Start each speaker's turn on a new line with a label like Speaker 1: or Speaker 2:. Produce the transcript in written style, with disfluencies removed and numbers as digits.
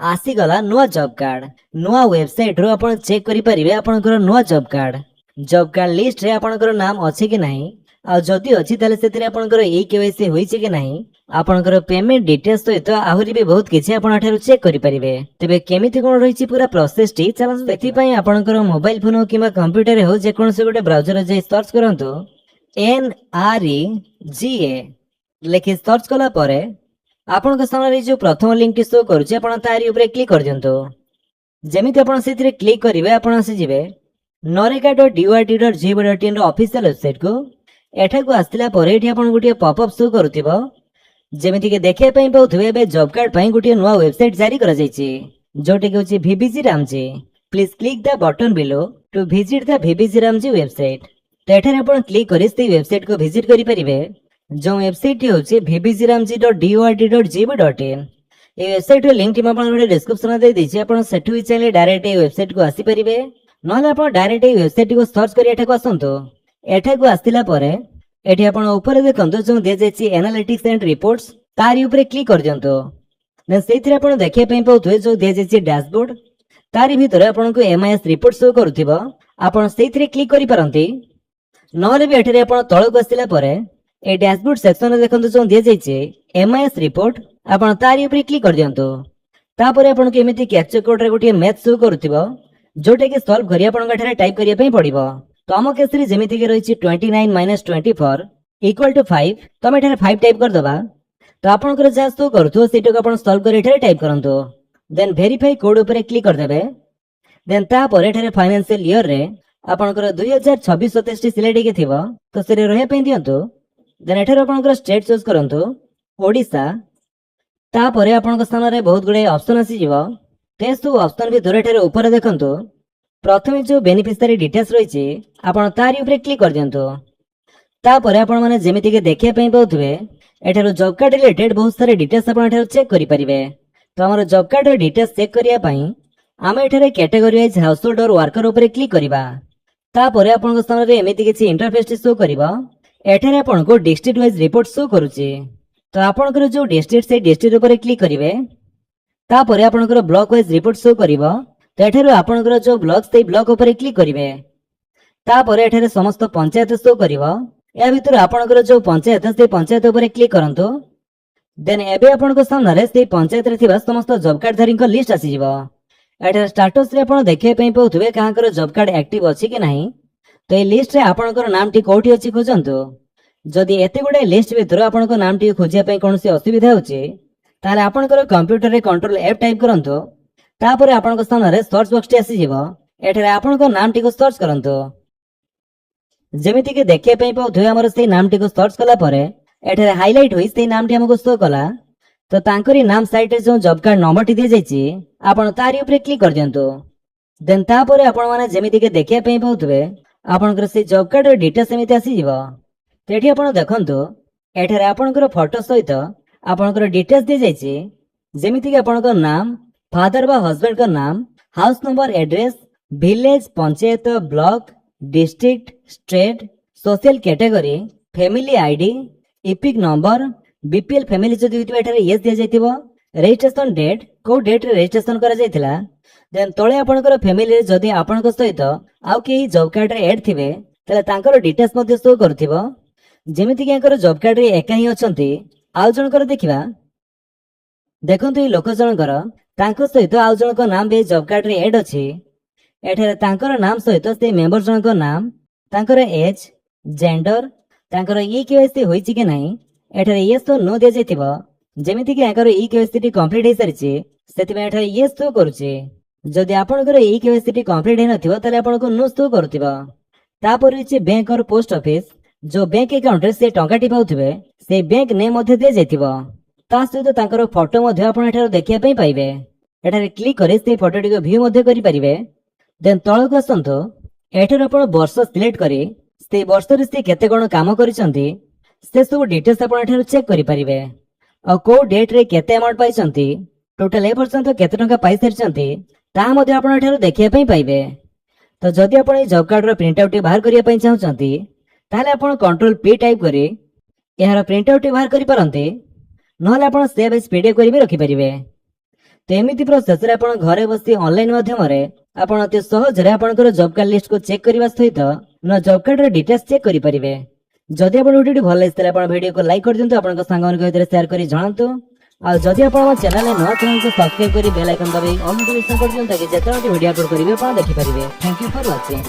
Speaker 1: आसीगला नुआ job card नुआ website रो आपण चेक करि परिबे आपनकर नुआ जॉब कार्ड लिस्ट रे आपनकर नाम अछि कि नाही आ जदि अछि ताले सेतिरे आपनकर ए केवाईसी होईछि कि नाही आपनकर पेमेंट डिटेल्स सहित आहुरी भी बहुत किछि आपण अठारु चेक करि परिबे। तबे केमिति कोन रहिछि पूरा प्रोसेस टी चला सेति पई आपनकर मोबाइल फोन हो किबा कंप्यूटर हो जे कोनसे गोटे ब्राउजर जे सर्च करंतु NREGA लेखि सर्च कला परे आपन सामने जो प्रथम लिंक टी शो करूछि आपन तारी ऊपर क्लिक कर दियंतो। जेमिति आपन सेतिरे क्लिक करिवे आपन आसी जिवे nareka.dyt.gov.in रो ऑफिशियल वेबसाइट को। एठा को आस्तिला परे एठी आपन गुटिया पॉपअप शो करूथिबो जेमिति के देखे पई पाउथबे बे जॉब कार्ड पई गुटिया नुवा वेबसाइट जारी करा जायछि जोटे के होछि VBG Ramji. Please click the button below to visit the VBG Ramji website. तो एठारे आपन क्लिक करि से वेबसाइट को विजिट करि परिबे जो वेबसाइट टी होछि vbgramji.dyt.gov.in। ए वेबसाइट रो लिंक टी म आपन गोटे डिस्क्रिप्शन में दे दैछि आपन सेठु चले डायरेक्ट ए वेबसाइट को आसी परिबे नहले आपन डायरेक्ट ए वेबसाइट को सर्च करि एठा को आसंतो। एठा को आस्तिला परे एठी आपन ऊपर देखंतो जो दे जायछि एनालिटिक्स एंड रिपोर्ट्स तारी ऊपर क्लिक कर दियंतो। न सेथिरे आपन देखिया पई पाउथवे जो दे जायछि डैशबोर्ड तारी भितरे आपन को MIS रिपोर्ट शो करूथिबो आपन सेथिरे क्लिक करि परंती नहले भी एठरे आपन तळ को आस्तिला परे ए डैशबोर्ड सेक्शन रे देखंतो जो दे जायछि MIS रिपोर्ट आपन तारी ऊपर क्लिक कर दियंतो। तापर आपन के एमिति कैप्चर कोड रे गोटे मैथ शो करूथिबो जोटे के सॉल्व करिया आपन गठारे टाइप करिया पई पड़िबो। तो हम केस रे जेमिति के रहिछि 29 - 24 = 5 तमे एठारे 5 टाइप कर दबा तो आपन कर जा शो करूथो सेटो को आपन सॉल्व करि एठारे टाइप करंतो। देन वेरीफाई कोड ऊपर क्लिक कर देबे। देन तापर एठारे फाइनेंशियल ईयर रे आपन कर 2026-27 सिलेक्ट के थिबो तो सेरे रहय पई दियंतो। देन एठारे आपन कर स्टेट चूज करंतो ओडिसा। तापर आपन को सामने बहुत गुडे ऑप्शन आसी जिवो ते सब ऑप्शन भी धरे एठारे ऊपर देखंतो प्रथमे जो बेनिफिशियरी डिटेल्स रहिछि आपन तारी ऊपर क्लिक कर दियंतो। तापर आपन माने जेमिति के देखिया पई पाउथबे एठारो जॉब कार्ड रिलेटेड बहुत सारे डिटेल्स आपन एठारो चेक करि परिबे। तो हमर जॉब कार्ड रो डिटेल्स चेक करिया पई आमे एठारे कैटेगरी वाइज हाउसहोल्ड और वर्कर ऊपर क्लिक करिबा। तापर आपन को सामने एमिति किछि इंटरफेस शो करिवो एठारे आपन को डिस्ट्रिक्ट वाइज रिपोर्ट शो करूछि। तो आपन को जो डिस्ट्रिक्ट से डिस्ट्रिक्ट ऊपर क्लिक करिवे तापर आपन को ब्लॉक वाइज रिपोर्ट शो करिवो। तो एठारे आपन को जो ब्लॉक से ब्लॉक ऊपर क्लिक करिवे तापर एठारे समस्त पंचायत शो करिवो। या भितर आपन को जो पंचायत से पंचायत ऊपर क्लिक करंतो। देन एबे आपन को सामने से पंचायत रे थिबा समस्त जॉब कार्ड धारी को लिस्ट आसी जिवो। एठारे स्टेटस रे आपन देखिया पई पाउथबे काहाकर जॉब कार्ड एक्टिव अछि कि नाही। तो ए लिस्ट रे आपन को नाम टी कोठी अछि खोजंतो। जदि एते गुडे लिस्ट भितर आपन को नाम टी खोजिया पई कोनसी असुविधा होछि ताले आपन को कंप्यूटर रे कंट्रोल F टाइप करंतो। तापर आपन को सामने सर्च बॉक्स टी आसी जिवो एठारे आपन को नाम टी को सर्च करंतो। जेमिति के देखिया पई पाउथबे हमर से नाम टी को सर्च कला परे एठारे हाइलाइट होई से नाम टी हमको शो कला। तो तांकरी नाम साइट रे जो जॉब कार्ड नंबर टी दे जायछि आपन तारी ऊपर क्लिक कर दियंतो। देन तापर आपन माने जेमिति के देखिया पई पाउथबे आपन कर से जॉब कार्ड रो डिटेल्स समिति आसी जिवो। तेठी आपन देखंतो एठारे आपन कर फोटो सहित आपन कर डिटेल्स दे जायछि जेमिति के आपन को नाम फादर बा हस्बैंड का नाम house number address village panchayat block district state social category family ID EPIC number BPL family जदि होइतो एठारे यस दिया जायतिबो। रजिस्ट्रेशन डेट को डेट रे रजिस्ट्रेशन करा जायतिला। देन तळे आपन कर फैमिली रे जदि आपन को सहित आउ केही जॉब कार्ड रे ऐड थिबे तले तांकर डिटेल्स मध्ये शो करथिबो। जेमिति कि एकर जॉब कार्ड रे एका ही अछंती आउ जनकर देखिबा देखंतु ए लोक जनकर तांको सहित आउ जनक नाम बे जॉब कार्ड रे ऐड अछि। एठारे तांकर नाम सहित से मेंबर जनक नाम तांकर एज जेंडर तांकर केवाईसी होईछि कि नाही एठारे यस तो नो दे जेतिबो। जेमिति कि एकर केवाईसी टी कंप्लीट हे सरछि सेति में एठारे यस तो करूछि। जदि आपन कर केवाईसी टी कंप्लीट हे नथिबो तले आपन को नो तो करथिबो। तापर छि बैंक और पोस्ट ऑफिस जो बैंक अकाउंट रे से टंका टी पाउथिबे से बैंक ने मध्ये दे जेतिबो। ता सहित तांकर फोटो मध्ये आपन एठारे देखिया पई पाइबे। एठारे क्लिक करे से फोटो टी को व्यू मध्ये करि परिबे। देन तळ को असंतो एठारे आपन वर्ष सिलेक्ट करी से वर्ष रे से केते कोन काम करिसंती से सब डिटेल्स आपन एठारे चेक करि परिबे। और को डेट रे केते अमाउंट पाइसंती टोटल ए पर्यंत केते टंका पाइ सरचंती ता मध्ये आपन एठारे देखिया पई पाइबे। तो जदि आपन ए जॉब कार्ड रो प्रिंट आउट बाहर करिया पई चाहउचंती ताले आपन कंट्रोल P टाइप करी एहार प्रिंट आउट बाहर करि परंते नहले आपन सेव एज पीडीएफ करि भी रखि परिबे। तो एमिति प्रोसेस रे आपण घरे बसी ऑनलाइन माध्यमरे आपण अति सहज रे आपनकर जॉब कार्ड लिस्ट को चेक करबा सहित न जॉब कार्ड रे डिटेल्स चेक करि परिबे। जदि आपण वीडियो भल लागतले आपण वीडियो को लाइक कर दियंतु, आपनक संगन के भितर शेयर करि जणांतु। आ जदि आपण हमर चैनल ने नवा चैनल को सब्सक्राइब करि बेल आइकन दबाइ ऑल नोटिफिकेशन कर दियंतु ताकि जेतरा वीडियो अपलोड करिवे आपण देखि परिबे। Thank you for watching.